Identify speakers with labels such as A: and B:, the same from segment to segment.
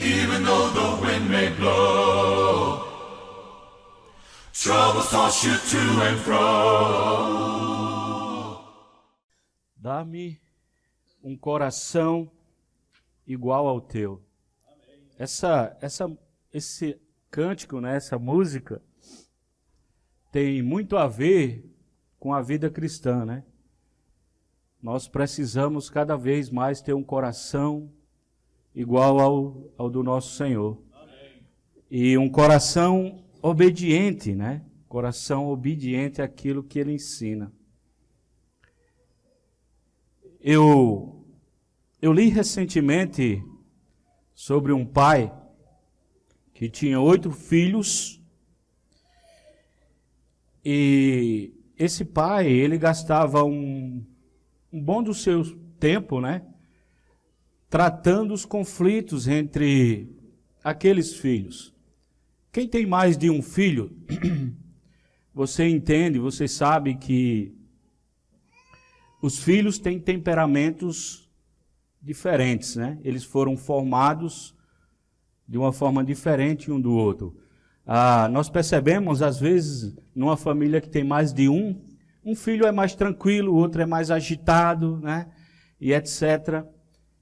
A: Even though the wind may blow, troubles toss you to and fro.
B: Dá-me um coração igual ao teu. Esse cântico, né, essa música, tem muito a ver com a vida cristã, né? Nós precisamos cada vez mais ter um coração igual ao do nosso Senhor. Amém. E um coração obediente, né? Coração obediente àquilo que Ele ensina. Eu li recentemente sobre um pai que tinha 8 filhos, e esse pai, ele gastava um bom do seu tempo, né, tratando os conflitos entre aqueles filhos. Quem tem mais de um filho, você entende, você sabe que os filhos têm temperamentos diferentes, né? Eles foram formados de uma forma diferente um do outro. Nós percebemos, às vezes, numa família que tem mais de um filho é mais tranquilo, o outro é mais agitado, né? E etc.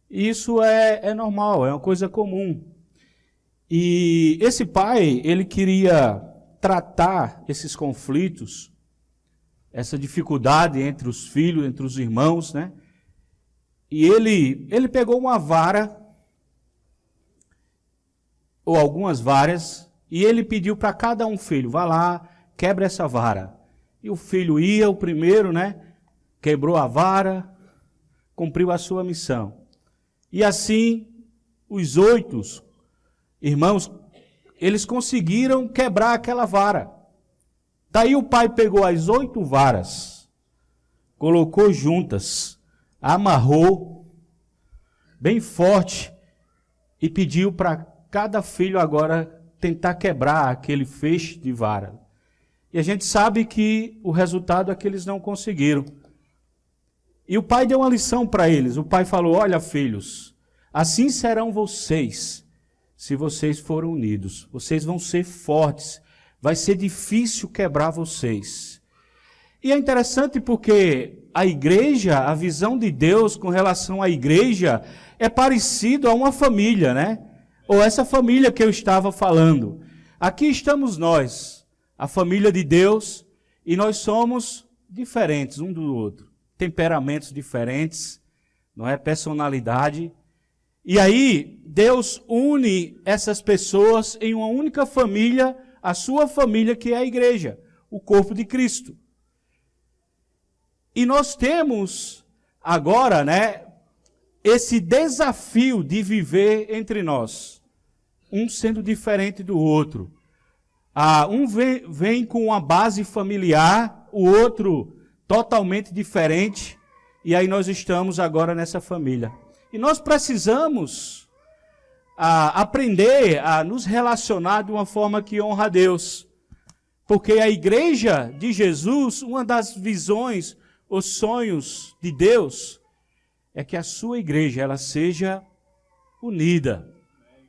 B: Isso é normal, é uma coisa comum. E esse pai, ele queria tratar esses conflitos, essa dificuldade entre os filhos, entre os irmãos, né? E ele pegou uma vara, ou algumas varas, e ele pediu para cada um filho, vá lá, quebra essa vara. E o filho ia, o primeiro, né? Quebrou a vara, cumpriu a sua missão. E assim, os 8 irmãos, eles conseguiram quebrar aquela vara. Daí o pai pegou as 8 varas, colocou juntas, amarrou bem forte e pediu para cada filho agora tentar quebrar aquele feixe de vara. E a gente sabe que o resultado é que eles não conseguiram. E o pai deu uma lição para eles. O pai falou: olha, filhos, assim serão vocês, se vocês forem unidos. Vocês vão ser fortes. Vai ser difícil quebrar vocês. E é interessante porque a igreja, a visão de Deus com relação à igreja é parecido a uma família, né? Ou essa família que eu estava falando. Aqui estamos nós, a família de Deus, e nós somos diferentes um do outro. Temperamentos diferentes, não é? Personalidade. E aí, Deus une essas pessoas em uma única família, a sua família, que é a igreja, o corpo de Cristo. E nós temos agora, né, esse desafio de viver entre nós, um sendo diferente do outro. Um vem com uma base familiar, o outro totalmente diferente, e aí nós estamos agora nessa família. E nós precisamos aprender a nos relacionar de uma forma que honra a Deus. Porque a igreja de Jesus, uma das visões, os sonhos de Deus, é que a sua igreja ela seja unida,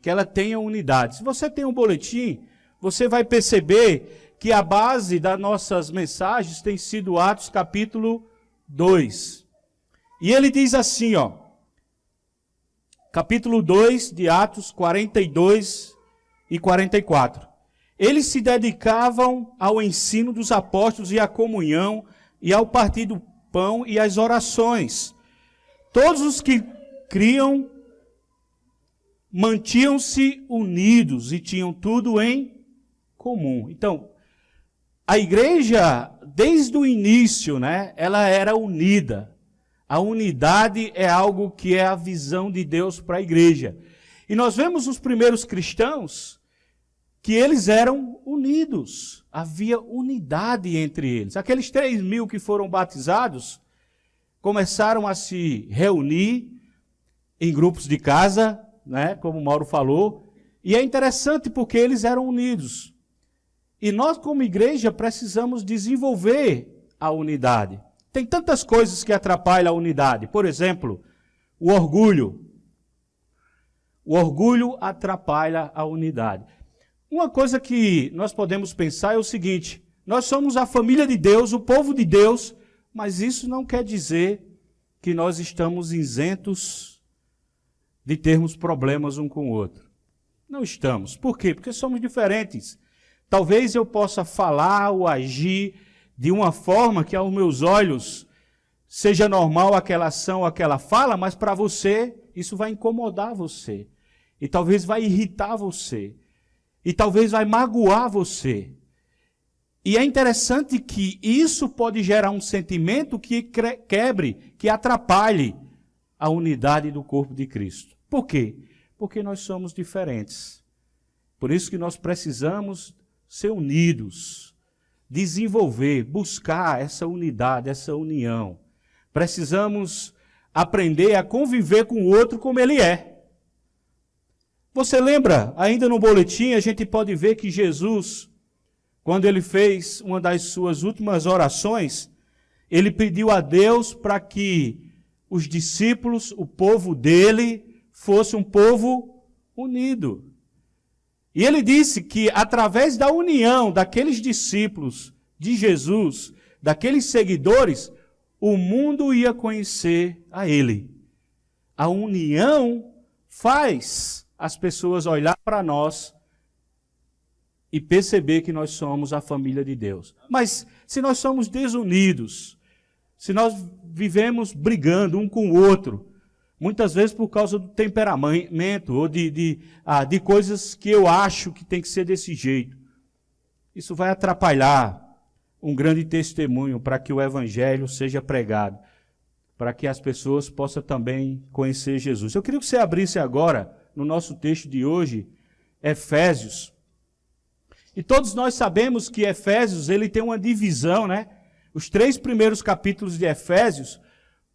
B: que ela tenha unidade. Se você tem um boletim, você vai perceber que a base das nossas mensagens tem sido Atos capítulo 2. E ele diz assim, ó, capítulo 2 de Atos 42 e 44. Eles se dedicavam ao ensino dos apóstolos e à comunhão e ao partir do pão e às orações. Todos os que criam mantinham-se unidos e tinham tudo em comum. Então, a igreja, desde o início, né, ela era unida. A unidade é algo que é a visão de Deus para a igreja. E nós vemos os primeiros cristãos que eles eram unidos. Havia unidade entre eles. Aqueles 3.000 que foram batizados começaram a se reunir em grupos de casa, né, como o Mauro falou. E é interessante porque eles eram unidos. E nós, como igreja, precisamos desenvolver a unidade. Tem tantas coisas que atrapalham a unidade. Por exemplo, o orgulho. O orgulho atrapalha a unidade. Uma coisa que nós podemos pensar é o seguinte: nós somos a família de Deus, o povo de Deus, mas isso não quer dizer que nós estamos isentos de termos problemas um com o outro. Não estamos. Por quê? Porque somos diferentes. Talvez eu possa falar ou agir de uma forma que aos meus olhos seja normal aquela ação, aquela fala, mas para você isso vai incomodar você. E talvez vai irritar você. E talvez vai magoar você. E é interessante que isso pode gerar um sentimento que quebre, que atrapalhe a unidade do corpo de Cristo. Por quê? Porque nós somos diferentes. Por isso que nós precisamos ser unidos, desenvolver, buscar essa unidade, essa união. Precisamos aprender a conviver com o outro como ele é. Você lembra, ainda no boletim, a gente pode ver que Jesus, quando ele fez uma das suas últimas orações, ele pediu a Deus para que os discípulos, o povo dele, fosse um povo unido. E ele disse que através da união daqueles discípulos de Jesus, daqueles seguidores, o mundo ia conhecer a ele. A união faz as pessoas olhar para nós e perceber que nós somos a família de Deus. Mas se nós somos desunidos, se nós vivemos brigando um com o outro, muitas vezes por causa do temperamento ou de coisas que eu acho que tem que ser desse jeito, isso vai atrapalhar um grande testemunho para que o evangelho seja pregado, para que as pessoas possam também conhecer Jesus. Eu queria que você abrisse agora, no nosso texto de hoje, Efésios. E todos nós sabemos que Efésios ele tem uma divisão, né? Os 3 primeiros capítulos de Efésios,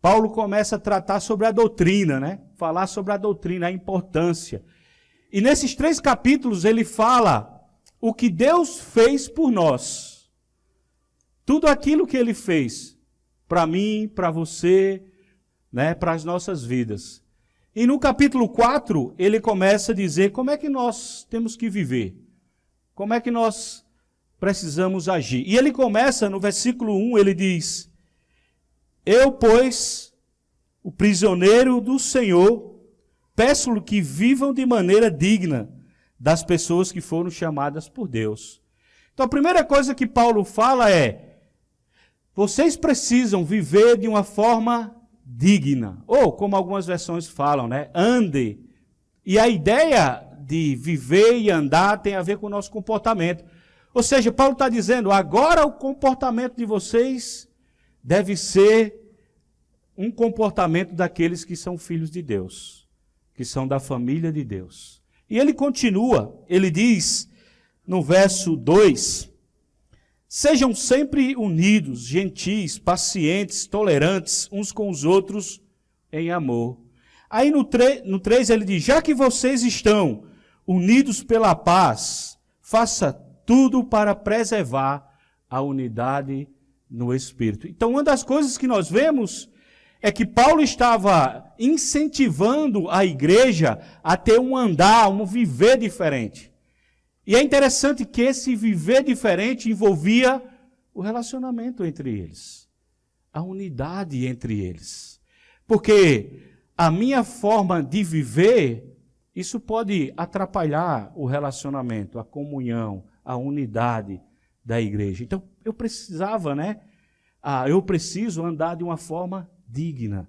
B: Paulo começa a tratar sobre a doutrina, né? Falar sobre a doutrina, a importância. E nesses 3 capítulos ele fala o que Deus fez por nós. Tudo aquilo que ele fez para mim, para você, né? Para as nossas vidas. E no capítulo 4, ele começa a dizer como é que nós temos que viver. Como é que nós precisamos agir. E ele começa no versículo 1, ele diz: Eu, pois, o prisioneiro do Senhor, peço-lhe que vivam de maneira digna das pessoas que foram chamadas por Deus. Então a primeira coisa que Paulo fala é: vocês precisam viver de uma forma digna. Ou, como algumas versões falam, né? Ande. E a ideia de viver e andar tem a ver com o nosso comportamento. Ou seja, Paulo está dizendo, agora o comportamento de vocês deve ser um comportamento daqueles que são filhos de Deus, que são da família de Deus. E ele continua, ele diz no verso 2, sejam sempre unidos, gentis, pacientes, tolerantes uns com os outros em amor. Aí no 3 ele diz, já que vocês estão unidos pela paz, faça tudo para preservar a unidade no Espírito. Então uma das coisas que nós vemos é que Paulo estava incentivando a igreja a ter um andar, um viver diferente. E é interessante que esse viver diferente envolvia o relacionamento entre eles, a unidade entre eles. Porque a minha forma de viver, isso pode atrapalhar o relacionamento, a comunhão, a unidade da igreja. Então, eu precisava, eu preciso andar de uma forma digna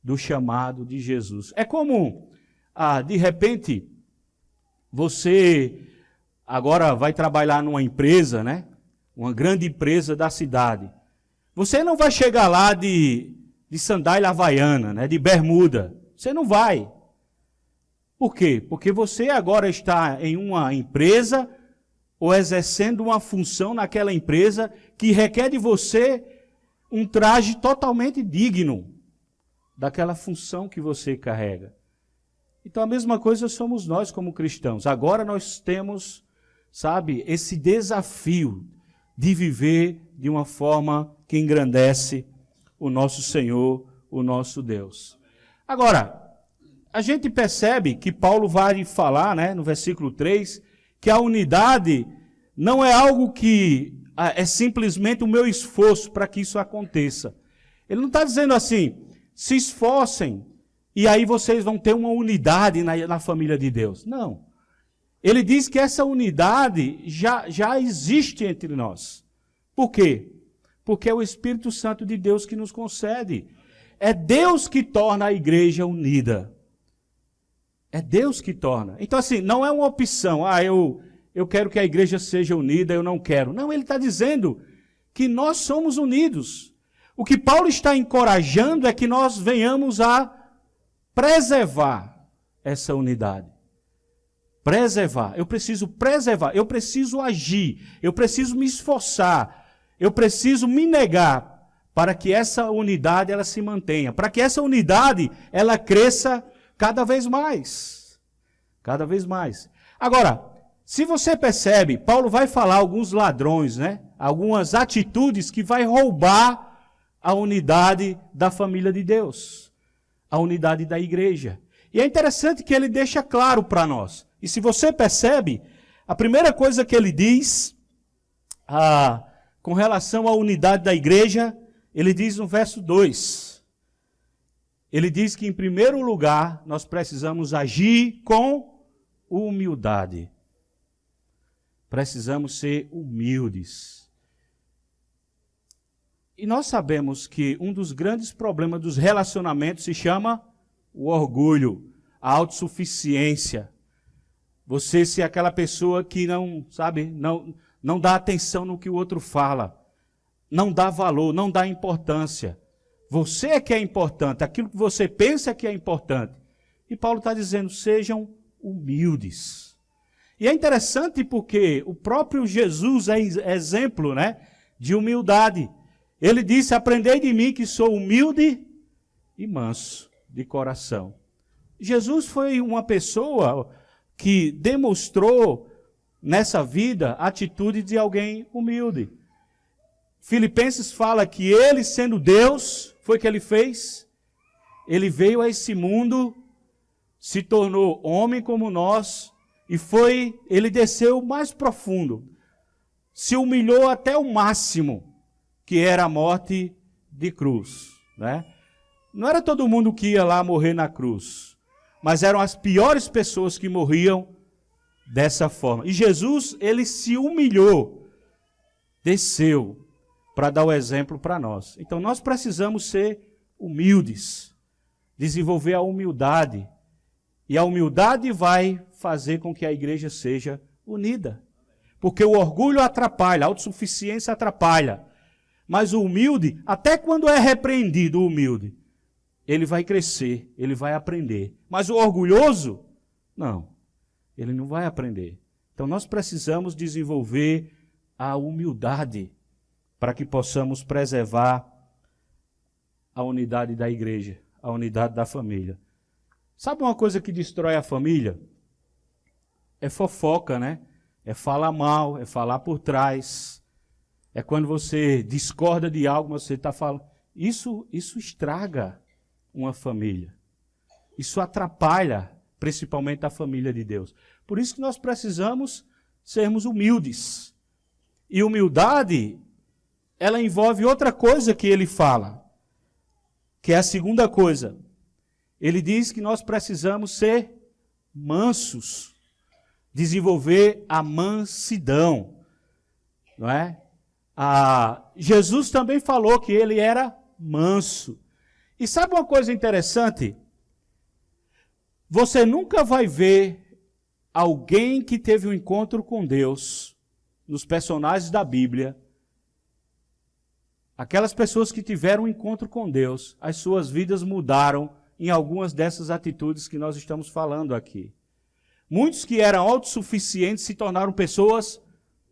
B: do chamado de Jesus. É como, de repente, você agora vai trabalhar numa empresa, uma grande empresa da cidade. Você não vai chegar lá de sandália havaiana, de bermuda. Você não vai. Por quê? Porque você agora está em uma empresa ou exercendo uma função naquela empresa que requer de você um traje totalmente digno daquela função que você carrega. Então a mesma coisa somos nós como cristãos. Agora nós temos, esse desafio de viver de uma forma que engrandece o nosso Senhor, o nosso Deus. Agora, a gente percebe que Paulo vai falar, né, no versículo 3, que a unidade não é algo que é simplesmente o meu esforço para que isso aconteça. Ele não está dizendo assim, se esforcem e aí vocês vão ter uma unidade na família de Deus. Não. Ele diz que essa unidade já existe entre nós. Por quê? Porque é o Espírito Santo de Deus que nos concede. É Deus que torna a igreja unida. É Deus que torna. Então assim, não é uma opção. Eu quero que a igreja seja unida, eu não quero. Não, ele está dizendo que nós somos unidos. O que Paulo está encorajando é que nós venhamos a preservar essa unidade. Preservar. Eu preciso preservar. Eu preciso agir. Eu preciso me esforçar. Eu preciso me negar para que essa unidade ela se mantenha. Para que essa unidade ela cresça cada vez mais. Cada vez mais. Agora, se você percebe, Paulo vai falar alguns ladrões, né? Algumas atitudes que vai roubar a unidade da família de Deus, a unidade da igreja. E é interessante que ele deixa claro para nós. E se você percebe, a primeira coisa que ele diz com relação à unidade da igreja, ele diz no verso 2. Ele diz que, em primeiro lugar, nós precisamos agir com humildade. Precisamos ser humildes. E nós sabemos que um dos grandes problemas dos relacionamentos se chama o orgulho, a autossuficiência. Você ser aquela pessoa que não dá atenção no que o outro fala, não dá valor, não dá importância. Você é que é importante, aquilo que você pensa que é importante. E Paulo está dizendo, sejam humildes. E é interessante porque o próprio Jesus é exemplo, né, de humildade. Ele disse, aprendei de mim que sou humilde e manso de coração. Jesus foi uma pessoa que demonstrou nessa vida a atitude de alguém humilde. Filipenses fala que ele, sendo Deus, foi o que ele fez? Ele veio a esse mundo, se tornou homem como nós, e ele desceu mais profundo, se humilhou até o máximo, que era a morte de cruz, né? Não era todo mundo que ia lá morrer na cruz, mas eram as piores pessoas que morriam dessa forma. E Jesus, ele se humilhou, desceu, para dar o exemplo para nós. Então nós precisamos ser humildes, desenvolver a humildade, e a humildade vai fazer com que a igreja seja unida. Porque o orgulho atrapalha, a autossuficiência atrapalha. Mas o humilde, até quando é repreendido o humilde, ele vai crescer, ele vai aprender. Mas o orgulhoso, não, ele não vai aprender. Então nós precisamos desenvolver a humildade para que possamos preservar a unidade da igreja, a unidade da família. Sabe uma coisa que destrói a família? É fofoca, né? É falar mal, é falar por trás. É quando você discorda de algo, mas você está falando. Isso estraga uma família. Isso atrapalha, principalmente a família de Deus. Por isso que nós precisamos sermos humildes. E humildade, ela envolve outra coisa que ele fala, que é a segunda coisa. Ele diz que nós precisamos ser mansos, desenvolver a mansidão, não é? Jesus também falou que ele era manso. E sabe uma coisa interessante? Você nunca vai ver alguém que teve um encontro com Deus, nos personagens da Bíblia, aquelas pessoas que tiveram um encontro com Deus, as suas vidas mudaram em algumas dessas atitudes que nós estamos falando aqui. Muitos que eram autossuficientes se tornaram pessoas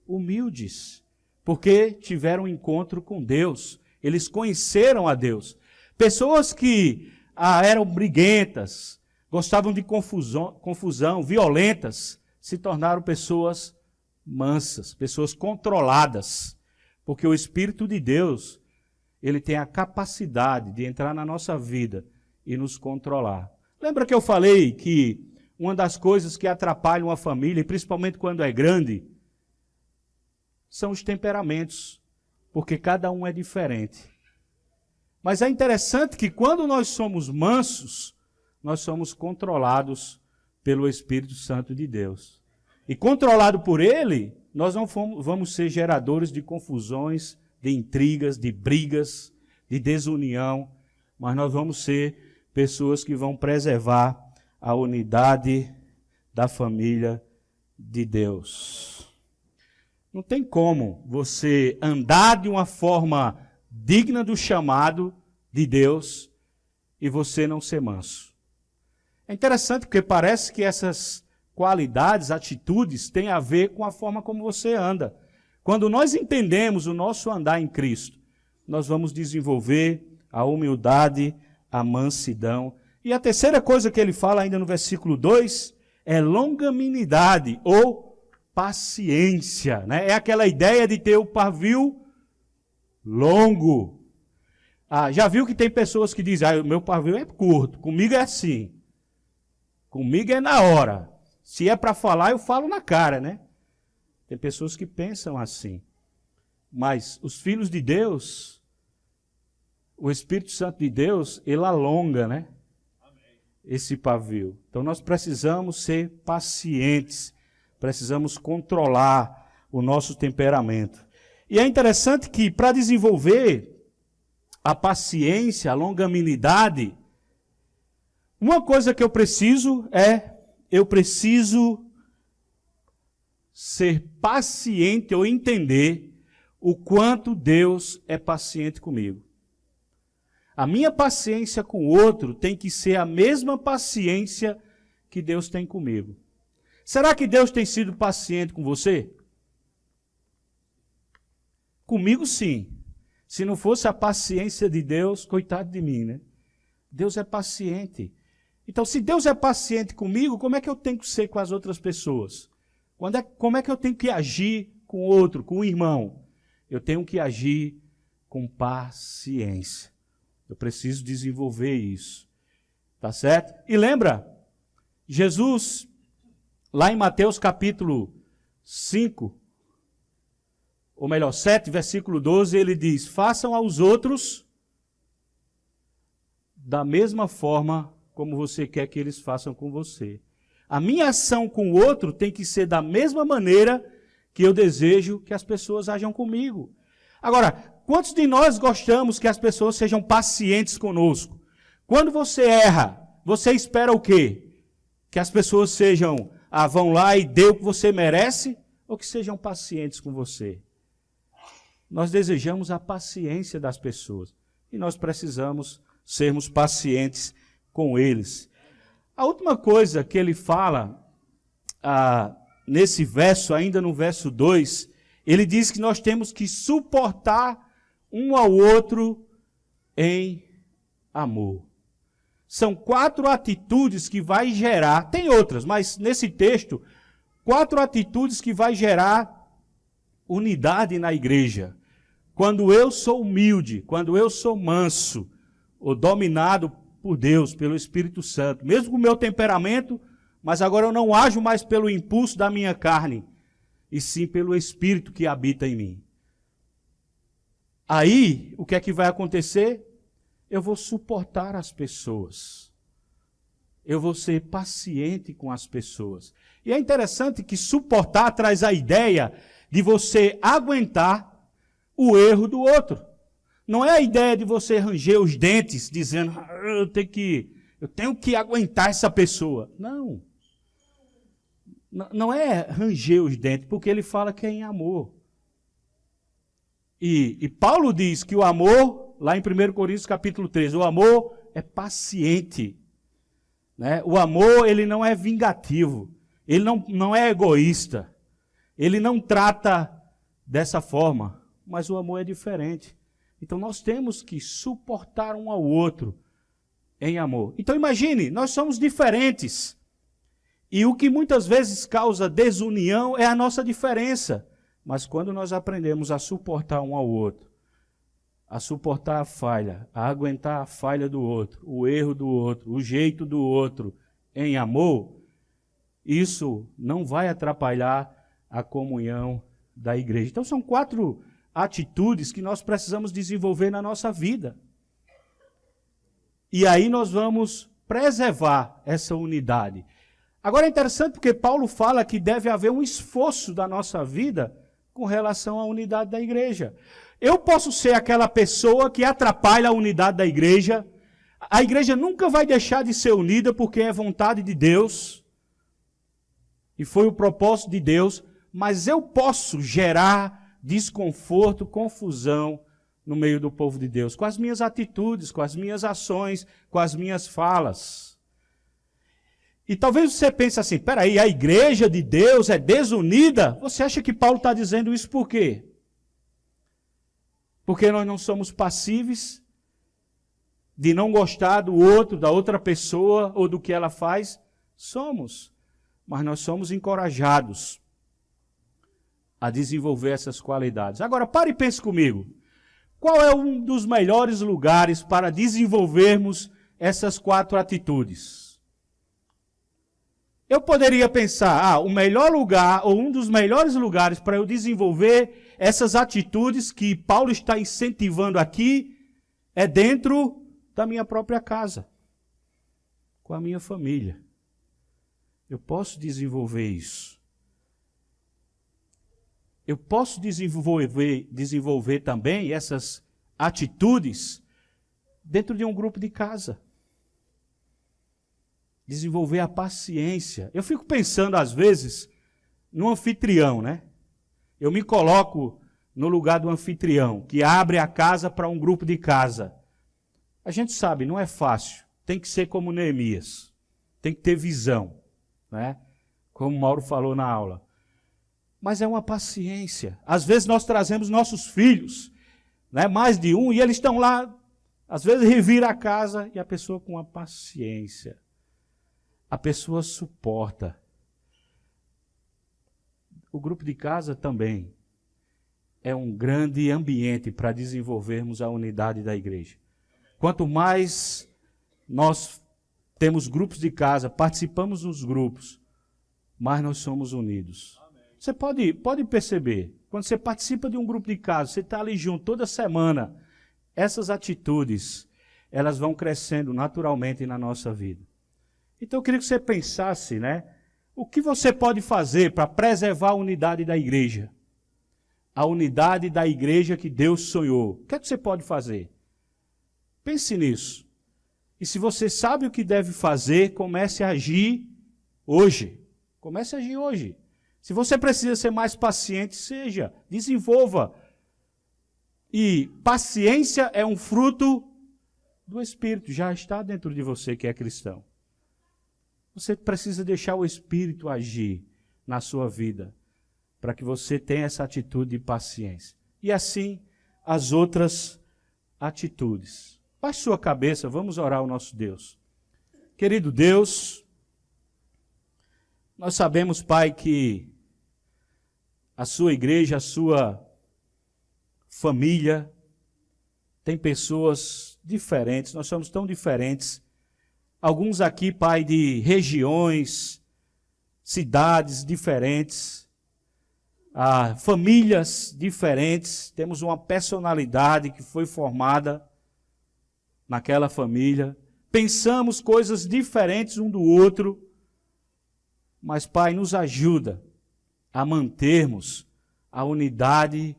B: humildes, porque tiveram um encontro com Deus. Eles conheceram a Deus. Pessoas que eram briguentas, gostavam de confusão, violentas, se tornaram pessoas mansas, pessoas controladas. Porque o Espírito de Deus, ele tem a capacidade de entrar na nossa vida e nos controlar. Lembra que eu falei que uma das coisas que atrapalham a família, e principalmente quando é grande, são os temperamentos, porque cada um é diferente. Mas é interessante que quando nós somos mansos, nós somos controlados pelo Espírito Santo de Deus. E controlado por Ele, nós não vamos ser geradores de confusões, de intrigas, de brigas, de desunião, mas nós vamos ser pessoas que vão preservar a unidade da família de Deus. Não tem como você andar de uma forma digna do chamado de Deus e você não ser manso. É interessante porque parece que essas qualidades, atitudes, têm a ver com a forma como você anda. Quando nós entendemos o nosso andar em Cristo, nós vamos desenvolver a humildade, a mansidão. E a terceira coisa que ele fala ainda no versículo 2 é longanimidade ou paciência. Né? É aquela ideia de ter o pavio longo. Já viu que tem pessoas que dizem, o meu pavio é curto, comigo é assim. Comigo é na hora. Se é para falar, eu falo na cara, né? Tem pessoas que pensam assim. Mas os filhos de Deus, o Espírito Santo de Deus, ele alonga, né? Esse pavio. Então nós precisamos ser pacientes, precisamos controlar o nosso temperamento. E é interessante que para desenvolver a paciência, a longanimidade, uma coisa que eu preciso ser paciente ou entender o quanto Deus é paciente comigo. A minha paciência com o outro tem que ser a mesma paciência que Deus tem comigo. Será que Deus tem sido paciente com você? Comigo sim. Se não fosse a paciência de Deus, coitado de mim, né? Deus é paciente. Então, se Deus é paciente comigo, como é que eu tenho que ser com as outras pessoas? Como é que eu tenho que agir com o outro, com o irmão? Eu tenho que agir com paciência. Eu preciso desenvolver isso. Tá certo? E lembra, Jesus, lá em Mateus capítulo 5, ou melhor, 7, versículo 12, ele diz, façam aos outros da mesma forma como você quer que eles façam com você. A minha ação com o outro tem que ser da mesma maneira que eu desejo que as pessoas ajam comigo. Agora, quantos de nós gostamos que as pessoas sejam pacientes conosco? Quando você erra, você espera o quê? Que as pessoas sejam, vão lá e dê o que você merece, ou que sejam pacientes com você? Nós desejamos a paciência das pessoas e nós precisamos sermos pacientes com eles. A última coisa que ele fala nesse verso, ainda no verso 2, ele diz que nós temos que suportar um ao outro em amor. São 4 atitudes que vai gerar, tem outras, mas nesse texto, 4 atitudes que vai gerar unidade na igreja. Quando eu sou humilde, quando eu sou manso, ou dominado por Deus, pelo Espírito Santo, mesmo com o meu temperamento, mas agora eu não ajo mais pelo impulso da minha carne, e sim pelo Espírito que habita em mim. Aí, o que é que vai acontecer? Eu vou suportar as pessoas. Eu vou ser paciente com as pessoas. E é interessante que suportar traz a ideia de você aguentar o erro do outro. Não é a ideia de você ranger os dentes, dizendo, eu tenho que aguentar essa pessoa. Não. Não é ranger os dentes, porque ele fala que é em amor. E Paulo diz que o amor, lá em 1 Coríntios capítulo 13, o amor é paciente. Né? O amor, ele não é vingativo. Ele não é egoísta. Ele não trata dessa forma. Mas o amor é diferente. Então nós temos que suportar um ao outro em amor. Então imagine, nós somos diferentes. E o que muitas vezes causa desunião é a nossa diferença. Mas quando nós aprendemos a suportar um ao outro, a suportar a falha, a aguentar a falha do outro, o erro do outro, o jeito do outro, em amor, isso não vai atrapalhar a comunhão da igreja. Então são 4 atitudes que nós precisamos desenvolver na nossa vida. E aí nós vamos preservar essa unidade. Agora é interessante porque Paulo fala que deve haver um esforço da nossa vida com relação à unidade da igreja. Eu posso ser aquela pessoa que atrapalha a unidade da igreja. A igreja nunca vai deixar de ser unida porque é vontade de Deus. E foi o propósito de Deus. Mas eu posso gerar desconforto, confusão no meio do povo de Deus. Com as minhas atitudes, com as minhas ações, com as minhas falas. E talvez você pense assim, peraí, a igreja de Deus é desunida? Você acha que Paulo está dizendo isso por quê? Porque nós não somos passíveis de não gostar do outro, da outra pessoa ou do que ela faz? Somos. Mas nós somos encorajados a desenvolver essas qualidades. Agora, pare e pense comigo. Qual é um dos melhores lugares para desenvolvermos essas 4 atitudes? Eu poderia pensar, o melhor lugar, ou um dos melhores lugares para eu desenvolver essas atitudes que Paulo está incentivando aqui, é dentro da minha própria casa, com a minha família. Eu posso desenvolver isso. Eu posso desenvolver também essas atitudes dentro de um grupo de casa. Desenvolver a paciência. Eu fico pensando, às vezes, no anfitrião, né? Eu me coloco no lugar do anfitrião, que abre a casa para um grupo de casa. A gente sabe, não é fácil. Tem que ser como Neemias. Tem que ter visão, né? Como o Mauro falou na aula. Mas é uma paciência. Às vezes nós trazemos nossos filhos, né? Mais de um, e eles estão lá, às vezes revira a casa, e a pessoa com a paciência. A pessoa suporta. O grupo de casa também é um grande ambiente para desenvolvermos a unidade da igreja. Quanto mais nós temos grupos de casa, participamos dos grupos, mais nós somos unidos. Você pode perceber, quando você participa de um grupo de casa, você está ali junto toda semana, essas atitudes, elas vão crescendo naturalmente na nossa vida. Então eu queria que você pensasse, né? O que você pode fazer para preservar a unidade da igreja? A unidade da igreja que Deus sonhou. O que é que você pode fazer? Pense nisso. E se você sabe o que deve fazer, comece a agir hoje. Comece a agir hoje. Se você precisa ser mais paciente, seja. Desenvolva. E paciência é um fruto do Espírito. Já está dentro de você que é cristão. Você precisa deixar o Espírito agir na sua vida, para que você tenha essa atitude de paciência. E assim, as outras atitudes. Baixe sua cabeça, vamos orar ao nosso Deus. Querido Deus, nós sabemos, Pai, que a sua igreja, a sua família, tem pessoas diferentes, nós somos tão diferentes. Alguns aqui, Pai, de regiões, cidades diferentes, famílias diferentes, temos uma personalidade que foi formada naquela família, pensamos coisas diferentes um do outro, mas, Pai, nos ajuda a mantermos a unidade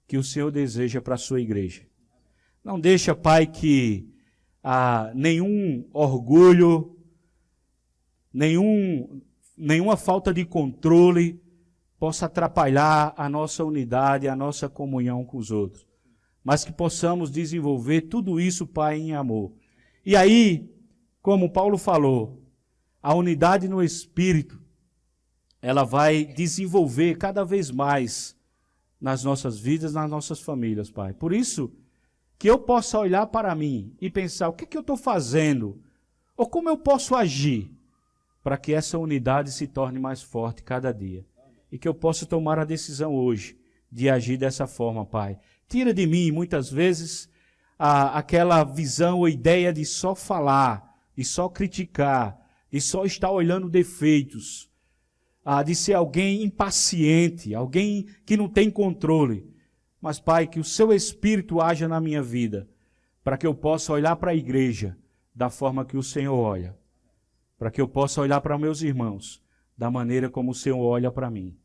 B: que o Senhor deseja para a sua igreja. Não deixa, Pai, que nenhum orgulho, nenhuma falta de controle possa atrapalhar a nossa unidade, a nossa comunhão com os outros. Mas que possamos desenvolver tudo isso, Pai, em amor. E aí, como Paulo falou, a unidade no Espírito, ela vai desenvolver cada vez mais nas nossas vidas, nas nossas famílias, Pai. Por isso, que eu possa olhar para mim e pensar, o que eu estou fazendo? Ou como eu posso agir para que essa unidade se torne mais forte cada dia? E que eu possa tomar a decisão hoje de agir dessa forma, Pai. Tira de mim, muitas vezes, aquela visão ou ideia de só falar, de só criticar, de só estar olhando defeitos, de ser alguém impaciente, alguém que não tem controle. Mas, Pai, que o Seu Espírito haja na minha vida, para que eu possa olhar para a igreja da forma que o Senhor olha, para que eu possa olhar para meus irmãos da maneira como o Senhor olha para mim,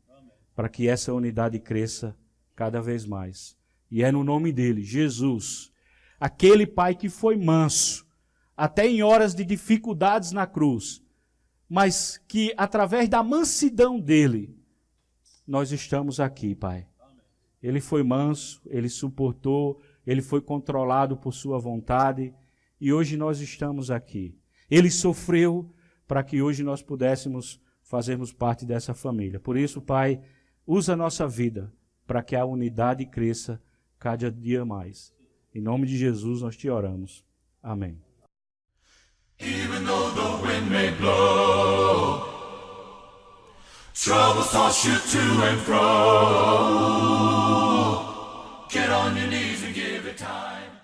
B: para que essa unidade cresça cada vez mais. E é no nome dele, Jesus, aquele Pai que foi manso, até em horas de dificuldades na cruz, mas que através da mansidão dele, nós estamos aqui, Pai. Ele foi manso, ele suportou, ele foi controlado por sua vontade, e hoje nós estamos aqui. Ele sofreu para que hoje nós pudéssemos fazermos parte dessa família. Por isso, Pai, usa a nossa vida para que a unidade cresça cada dia mais. Em nome de Jesus nós te oramos. Amém.
A: Even though the wind may blow, troubles toss you to and fro. Get on your knees and give it time.